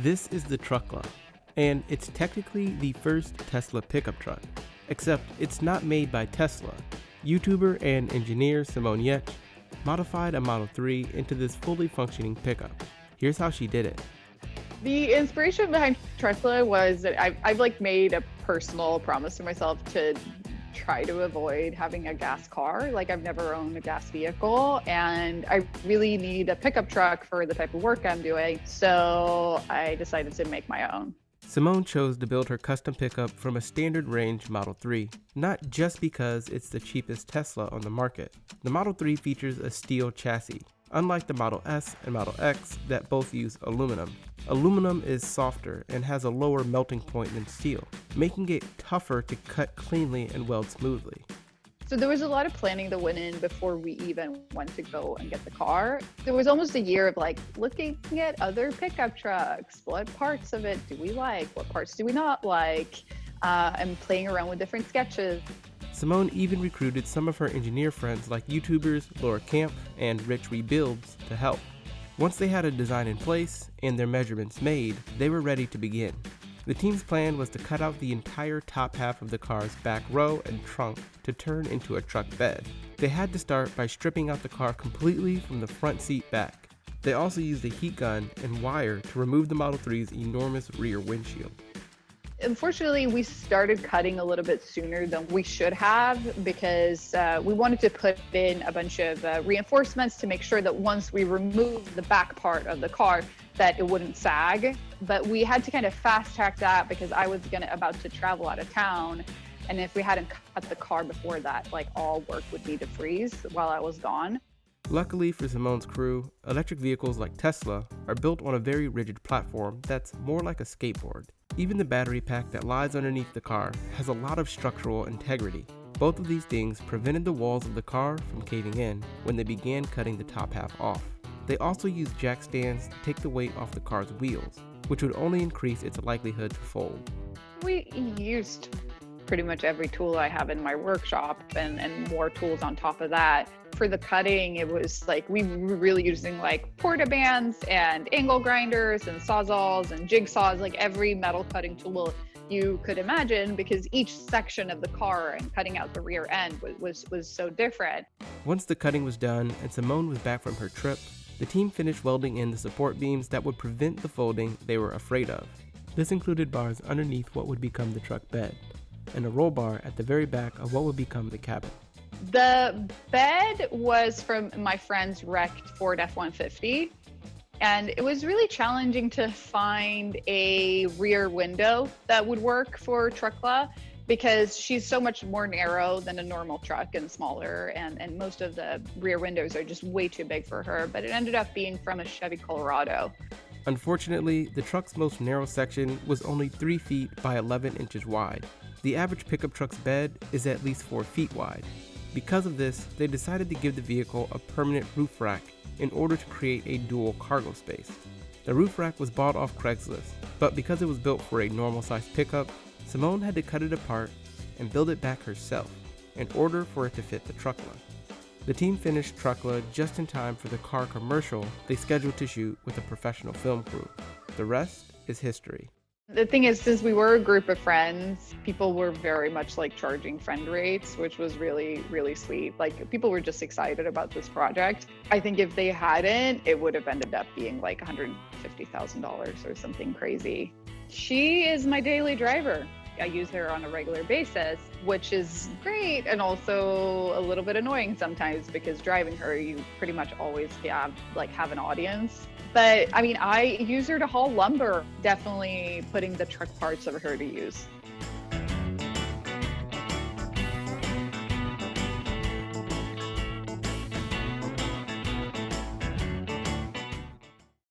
This is the Truckla, and it's technically the first Tesla pickup truck, except it's not made by Tesla. YouTuber and engineer Simone Giertz modified a Model 3 into this fully functioning pickup. Here's how she did it. The inspiration behind Truckla was that I've made a personal promise to myself to try to avoid having a gas car. I've never owned a gas vehicle, and I really need a pickup truck for the type of work I'm doing. So I decided to make my own. Simone chose to build her custom pickup from a standard range Model 3, not just because it's the cheapest Tesla on the market. The Model 3 features a steel chassis, unlike the Model S and Model X that both use aluminum. Aluminum is softer and has a lower melting point than steel, making it tougher to cut cleanly and weld smoothly. So there was a lot of planning that went in before we even went to go and get the car. There was almost a year of looking at other pickup trucks. What parts of it do we like? What parts do we not like? And playing around with different sketches. Simone even recruited some of her engineer friends like YouTubers Laura Camp and Rich Rebuilds to help. Once they had a design in place and their measurements made, they were ready to begin. The team's plan was to cut out the entire top half of the car's back row and trunk to turn into a truck bed. They had to start by stripping out the car completely from the front seat back. They also used a heat gun and wire to remove the Model 3's enormous rear windshield. Unfortunately, we started cutting a little bit sooner than we should have because we wanted to put in a bunch of reinforcements to make sure that once we removed the back part of the car, that it wouldn't sag. But we had to kind of fast track that because I was about to travel out of town. And if we hadn't cut the car before that, all work would need to freeze while I was gone. Luckily for Simone's crew, electric vehicles like Tesla are built on a very rigid platform that's more like a skateboard. Even the battery pack that lies underneath the car has a lot of structural integrity. Both of these things prevented the walls of the car from caving in when they began cutting the top half off. They also used jack stands to take the weight off the car's wheels, which would only increase its likelihood to fold. We used pretty much every tool I have in my workshop and more tools on top of that. For the cutting, it was we were really using porta-bands and angle grinders and sawzalls and jigsaws, every metal cutting tool you could imagine, because each section of the car and cutting out the rear end was so different. Once the cutting was done and Simone was back from her trip, the team finished welding in the support beams that would prevent the folding they were afraid of. This included bars underneath what would become the truck bed, and a roll bar at the very back of what would become the cabin. The bed was from my friend's wrecked Ford F-150, and it was really challenging to find a rear window that would work for Truckla because she's so much more narrow than a normal truck and smaller, and most of the rear windows are just way too big for her, but it ended up being from a Chevy Colorado. Unfortunately, the truck's most narrow section was only 3 feet by 11 inches wide. The average pickup truck's bed is at least 4 feet wide. Because of this, they decided to give the vehicle a permanent roof rack in order to create a dual cargo space. The roof rack was bought off Craigslist, but because it was built for a normal-sized pickup, Simone had to cut it apart and build it back herself in order for it to fit the Truckla. The team finished Truckla just in time for the car commercial they scheduled to shoot with a professional film crew. The rest is history. The thing is, since we were a group of friends, people were very much charging friend rates, which was really, really sweet. People were just excited about this project. I think if they hadn't, it would have ended up being $150,000 or something crazy. She is my daily driver. I use her on a regular basis, which is great and also a little bit annoying sometimes because driving her, you pretty much always have an audience. But I use her to haul lumber, definitely putting the truck parts of her to use.